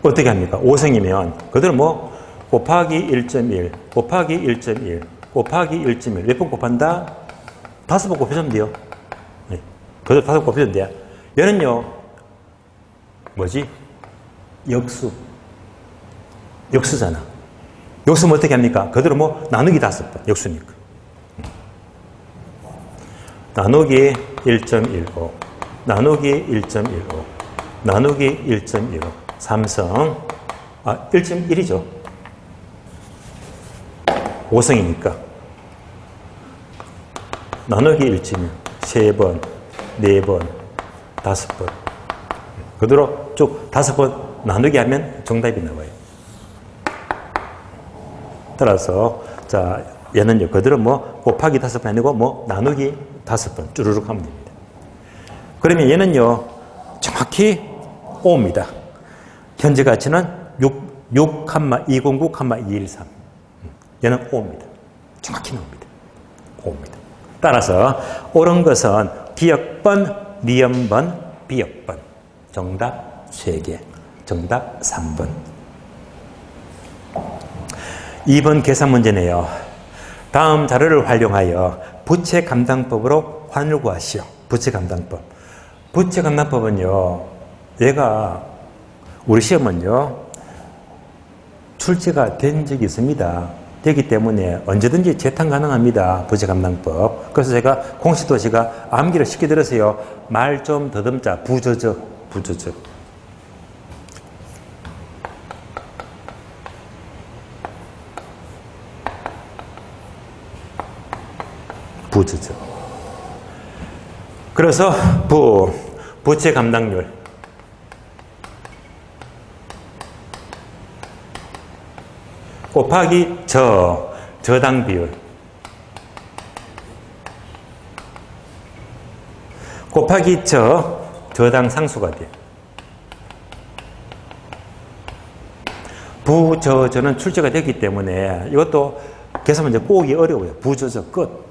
어떻게 합니까? 5성이면 그대로 뭐 곱하기 1.1 곱하기 1.1 곱하기 1.1 몇 번 곱한다? 5번 곱해주면 돼요. 네. 그대로 5번 곱해주면 돼요. 얘는요. 뭐지? 역수잖아. 역수면 어떻게 합니까? 그대로 뭐 나누기 5번. 역수니까. 나누기 1.15 나누기 1.15 나누기 1.15 3성 1.1이죠. 5성이니까 나누기 1.1 3번 4번 5번 그대로 쭉 5번 나누기 하면 정답이 나와요. 따라서 자 얘는요 그대로 뭐 곱하기 5번 아니고 뭐 나누기 5번 쭈르륵 하면 됩니다. 그러면 얘는요 정확히 5입니다. 현재 가치는 6,209,213 얘는 5입니다. 정확히 나옵니다. 5입니다. 따라서 옳은 것은 D역번, 니은번, B역번 정답 3개 정답 3번 2번 계산 문제네요. 다음 자료를 활용하여 부채 감당법으로 환율 구하시오. 부채 감당법. 부채 감당법은요. 얘가 우리 시험은요. 출제가 된 적이 있습니다. 되기 때문에 언제든지 재탕 가능합니다. 부채 감당법. 그래서 제가 공식도 제가 암기를 시켜드렸어요. 말 좀 더듬자. 부저적. 부저적. 그래서 부채 감당률 곱하기 저당 비율 곱하기 저당 상수가 돼. 부저는 출제가 됐기 때문에 이것도 계산 문제 꼬기 어려워요. 부저저 끝.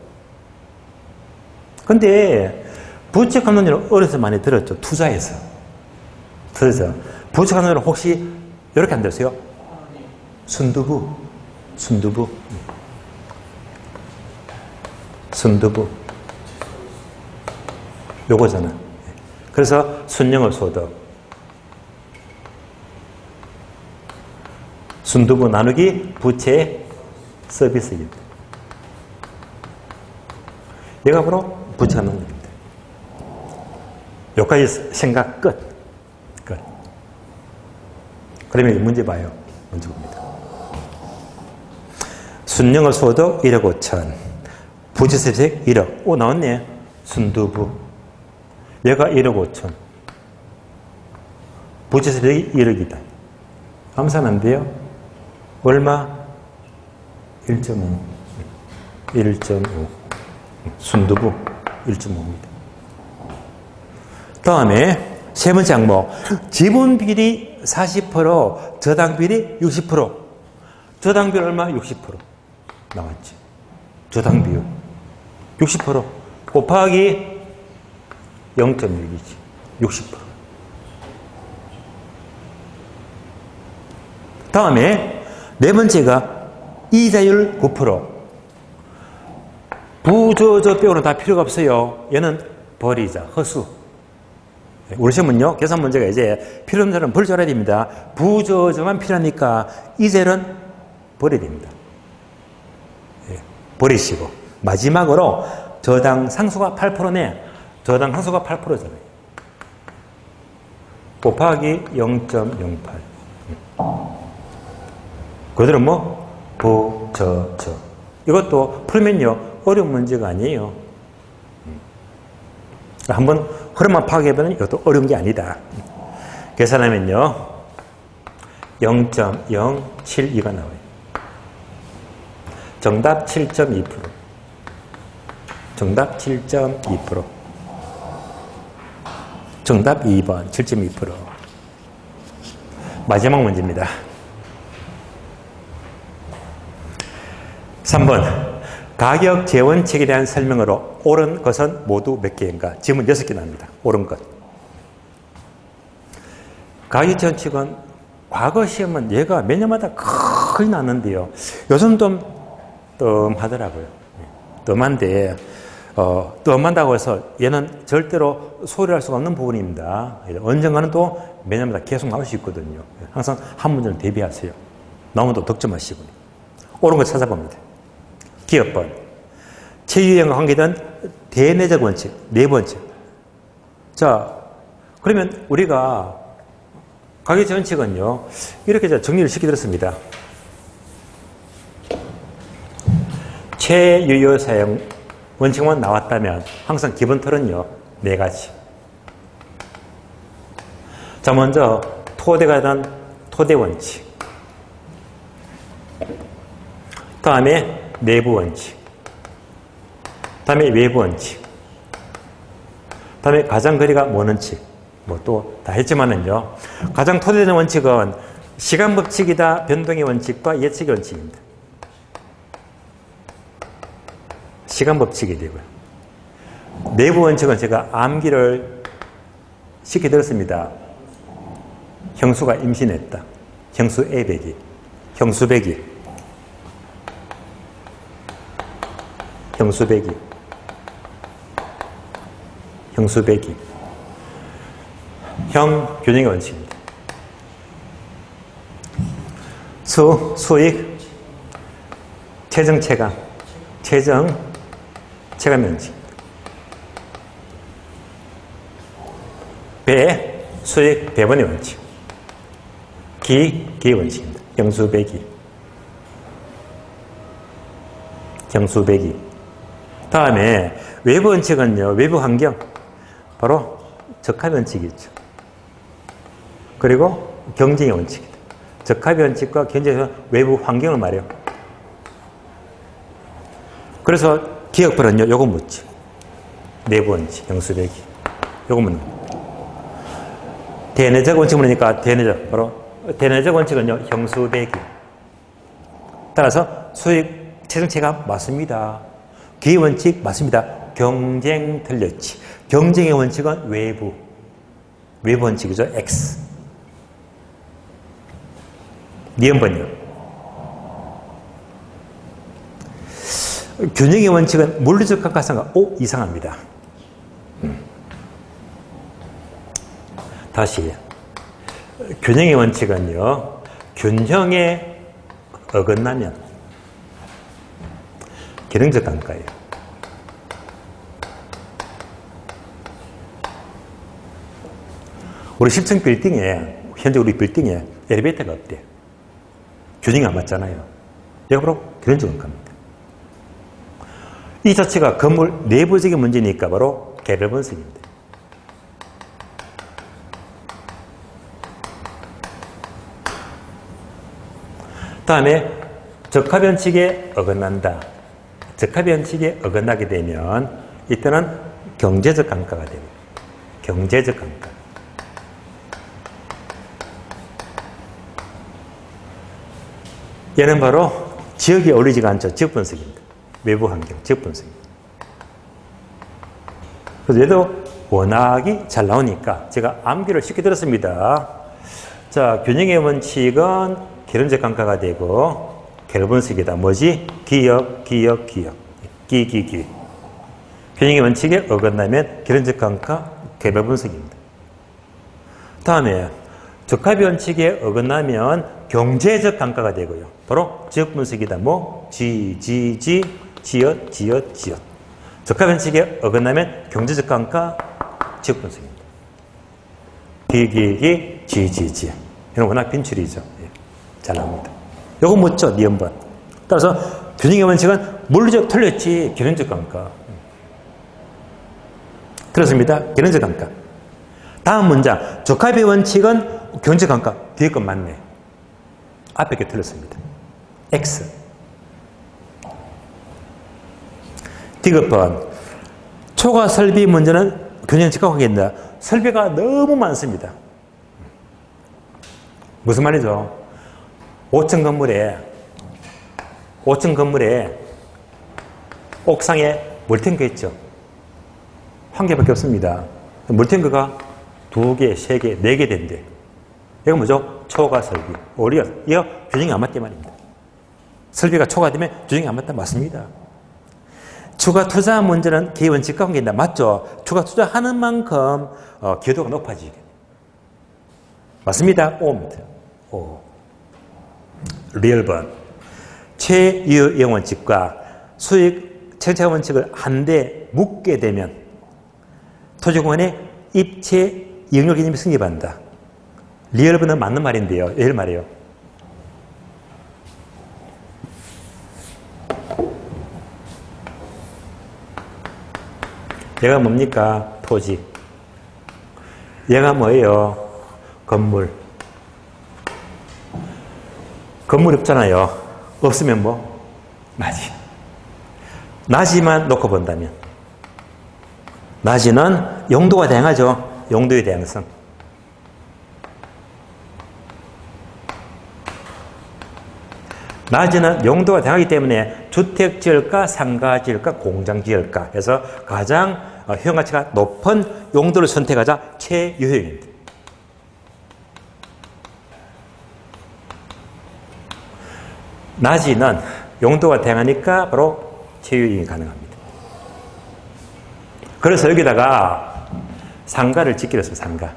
근데 부채 감당률은 어려서 많이 들었죠. 투자에서. 부채 감당률은 혹시 이렇게 안 들었어요? 순두부. 요거잖아. 그래서 순영업 소득. 순두부 나누기 부채 서비스입니다. 얘가 바로 부채 감당률입니다. 여기까지 생각 끝. 그러면 이 문제 봐요. 문제 봅니다. 순영업 소득 1억 5천. 부채세액 1억. 나왔네. 순두부. 얘가 1억 5천. 부채세액이 1억이다. 감사는 안 돼요? 얼마? 1.5. 순두부. 1.5입니다. 다음에 세 번째 항목, 지분 비리 40%, 저당 비리 60%. 저당 비율 얼마? 60% 나왔지. 저당 비율 60% 곱하기 0.6이지. 60%. 다음에 네 번째가 이자율 9%. 부저저 빼고는 다 필요가 없어요. 얘는 버리자, 허수. 우리 시험은요, 계산 문제가 이제 필요 없는 사람은 버려야 됩니다. 부저저만 필요하니까 이자율은 버려야 됩니다. 버리시고. 마지막으로 저당 상수가 8%네. 저당 상수가 8%잖아요. 곱하기 0.08. 그대로 뭐? 부저저. 이것도 풀면요, 어려운 문제가 아니에요. 한번 흐름만 파악해보면 이것도 어려운 게 아니다. 계산하면요, 0.072가 나와요. 정답 7.2%. 정답 7.2%. 정답 2번 7.2%. 마지막 문제입니다. 3번. 가격 재원칙에 대한 설명으로 옳은 것은 모두 몇 개인가? 질문 6개 나옵니다. 옳은 것. 가격 재원칙은 과거 시험은 얘가 몇 년마다 거의 나왔는데요. 요즘 좀 뜸하더라고요. 뜸한데, 뜸한다고 해서 얘는 절대로 소홀할 수가 없는 부분입니다. 언젠가는 또 몇 년마다 계속 나올 수 있거든요. 항상 한 문제를 대비하세요. 나오면 또 득점하시고요. 옳은 것 찾아봅니다. 기업번. 체유형과 관계된 대내적 원칙, 네 번째. 자, 그러면 우리가 가격 원칙은요, 이렇게 정리를 시켜드렸습니다. 최유효 사용 원칙만 나왔다면 항상 기본 틀은요, 네 가지. 자, 먼저 토대가 된 토대 원칙. 다음에 내부 원칙. 다음에 외부 원칙. 다음에 가장 거리가 먼 원칙. 뭐 또 다 했지만은요, 가장 토대된 원칙은 시간 법칙이다, 변동의 원칙과 예측의 원칙입니다. 시간 법칙이 되고요. 내부 원칙은 제가 암기를 시켜드렸습니다. 형수가 임신했다. 형수 A배기. 형수배기. 형수배기. 형수배기. 형 균형의 원칙입니다. 수익, 최정, 체감. 최정, 체감 원칙. 배, 수익, 배분의 원칙. 기의 원칙입니다. 형수배기. 형수배기. 다음에 외부 원칙은요, 외부 환경. 바로 적합 원칙이죠. 그리고 경쟁의 원칙이다. 적합의 원칙과 경쟁의 외부 환경을 말해요. 그래서 기억벌은요, 요거 묻죠. 내부 원칙, 형수배기. 요거 묻는 거예요. 대내적 원칙 물으니까 대내적, 바로 대내적 원칙은요, 형수배기. 따라서 수익 최정체가 맞습니다. 기의 원칙 맞습니다. 경쟁 틀렸지. 경쟁의 원칙은 외부. 외부 원칙이죠. X. 니은번이요. 균형의 원칙은 물리적 각각상과 O 이상합니다. 다시. 균형의 원칙은요, 균형에 어긋나면 기능적 단가예요. 우리 10층 빌딩에, 현재 우리 빌딩에 엘리베이터가 없대. 균형이 안 맞잖아요. 이거 바로 기능적 단가입니다. 이 자체가 건물 내부적인 문제니까 바로 개별 분석입니다. 다음에 적합원칙에 어긋난다. 적합원칙에 어긋나게 되면 이때는 경제적 감가가 되고, 경제적 감가. 얘는 바로 지역에 어울리지가 않죠. 지역 분석입니다. 외부 환경, 지역 분석입니다. 그래서 얘도 워낙이 잘 나오니까 제가 암기를 쉽게 들었습니다. 자, 균형의 원칙은 개론적 감가가 되고, 개론 분석이다. 뭐지? 기역. 기. 균형의 원칙에 어긋나면 개론적 감가, 개별 분석입니다. 다음에 적합의 원칙에 어긋나면 경제적 감가가 되고요. 바로 지역 분석이다. 뭐? 지읒. 적합의 원칙에 어긋나면 경제적 감가, 지역 분석입니다. 지. 이런 워낙 빈출이죠. 예, 잘 나옵니다. 요거 묻죠, 니은번. 따라서 균형의 원칙은 물리적 틀렸지, 개론적 감가. 들었습니다. 개론적 감가. 다음 문장. 적합의 원칙은 경제적 감가. 뒤에 건 맞네. 앞에 게 틀렸습니다. X. 디귿번. 초과 설비 문제는 균형 직각하겠다. 설비가 너무 많습니다. 무슨 말이죠? 5층 건물에 옥상에 물탱크 있죠. 한 개밖에 없습니다. 물탱크가 2개, 3개, 4개 된대. 이건 뭐죠? 초과 설비. 오히려 이거 균형이 안 맞게 말입니다. 설비가 초과되면 균형이 안 맞다. 맞습니다. 추가 투자 문제는 기원 직각관계다. 맞죠? 추가 투자하는 만큼 기여도가 높아지게. 맞습니다. O입니다. O. 리얼번. 최유형 원칙과 수익 최저가 원칙을 한데 묶게 되면 토지공원의 입체 이용료 개념이 성립한다. 리얼번은 맞는 말인데요. 예를 말해요. 얘가 뭡니까? 토지. 얘가 뭐예요? 건물. 건물이 없잖아요. 없으면 뭐? 낮이. 낮이만 놓고 본다면. 낮이는 용도가 다양하죠. 용도의 다양성. 낮이는 용도가 다양하기 때문에 주택 지을까, 상가 지을까, 공장 지을까 해서 가장 효용가치가 높은 용도를 선택하자 최유효입니다. 낮이는 용도가 다양하니까 바로 최유효이 가능합니다. 그래서 여기다가 상가를 짓기로 했습니다.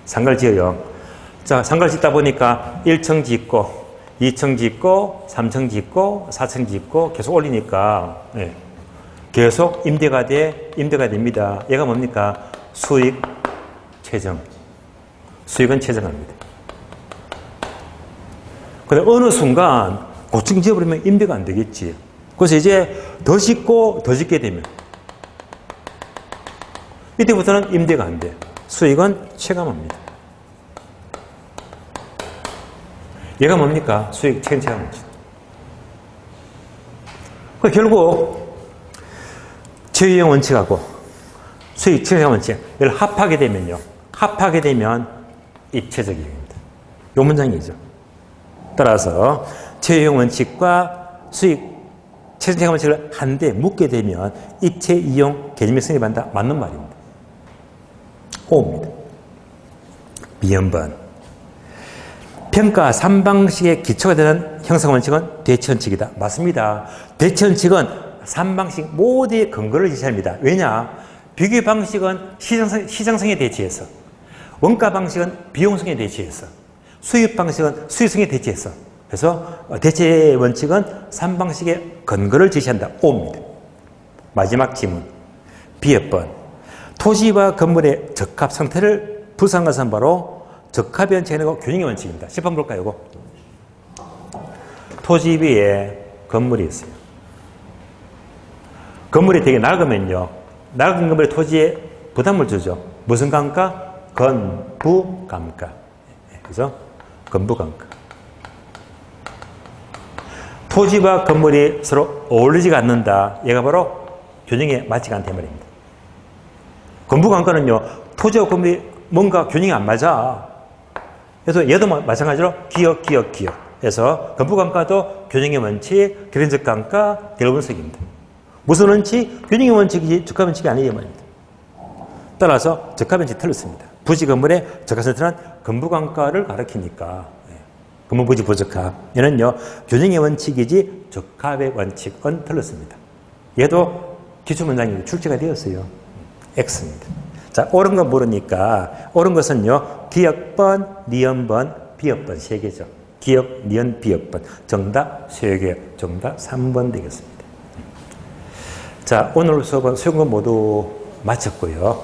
상가를 지어요. 자, 상가를 짓다 보니까 1층 짓고 2층 짓고 3층 짓고 4층 짓고 계속 올리니까 네. 계속 임대가 됩니다. 얘가 뭡니까? 수익 최정. 수익은 최정합니다. 근데 어느 순간 고층 지어버리면 임대가 안 되겠지. 그래서 이제 더 짓고 더 짓게 되면 이때부터는 임대가 안 돼. 수익은 체감합니다. 얘가 뭡니까? 수익 체감합니다. 결국 최유형 원칙하고 수익 체감 원칙 이걸 합하게 되면 입체적 이용입니다. 이 문장이죠. 따라서 최유형 원칙과 수익 체감 원칙을 한데 묶게 되면 입체 이용 개념이 성립한다. 맞는 말입니다. O입니다. B번번. 평가 3방식의 기초가 되는 형성 원칙은 대치 원칙이다. 맞습니다. 대치 원칙은 3방식 모두의 근거를 제시합니다. 왜냐? 비교 방식은 시장성에 대치해서, 원가 방식은 비용성에 대치해서, 수입 방식은 수익성에 대치해서. 그래서 대체 원칙은 3방식의 근거를 제시한다. O입니다. 마지막 지문. B번. 토지와 건물의 적합 상태를 부수한 것은 바로 적합의 원칙이고 균형의 원칙입니다. 시판 볼까요? 이거? 토지 위에 건물이 있어요. 건물이 되게 낡으면요. 낡은 건물에 토지에 부담을 주죠. 무슨 감가? 건부감가. 그죠? 건부감가. 토지와 건물이 서로 어울리지가 않는다. 얘가 바로 균형에 맞지가 않단 말입니다. 건부관과는요, 토지와 건물이 뭔가 균형이 안 맞아. 그래서 얘도 마찬가지로 기억. 그래서 건부관과도 균형의 원칙, 개론적 관과, 결분석입니다. 무슨 원칙? 균형의 원칙이지 적합원칙이 아니에요 말입니다. 따라서 적합원칙이 틀렸습니다. 부지 건물의 적합성은 건부관과를 가리키니까 건물부지 부적합. 얘는요, 균형의 원칙이지 적합의 원칙은 틀렸습니다. 얘도 기출문장이 출제가 되었어요. X입니다. 자, 옳은 건 모르니까 옳은 것은요, 기억번, 니은번, 비역번 3개죠. 기억, 니은, 비역번. 정답 3개. 정답 3번 되겠습니다. 자, 오늘 수업은 수용권 모두 마쳤고요.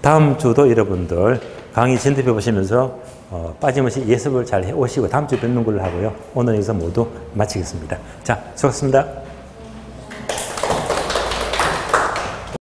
다음 주도 여러분들 강의 진입해 보시면서 빠짐없이 예습을 잘 해오시고 다음 주에 뵙는 걸로 하고요. 오늘 여기서 모두 마치겠습니다. 자, 수고하셨습니다.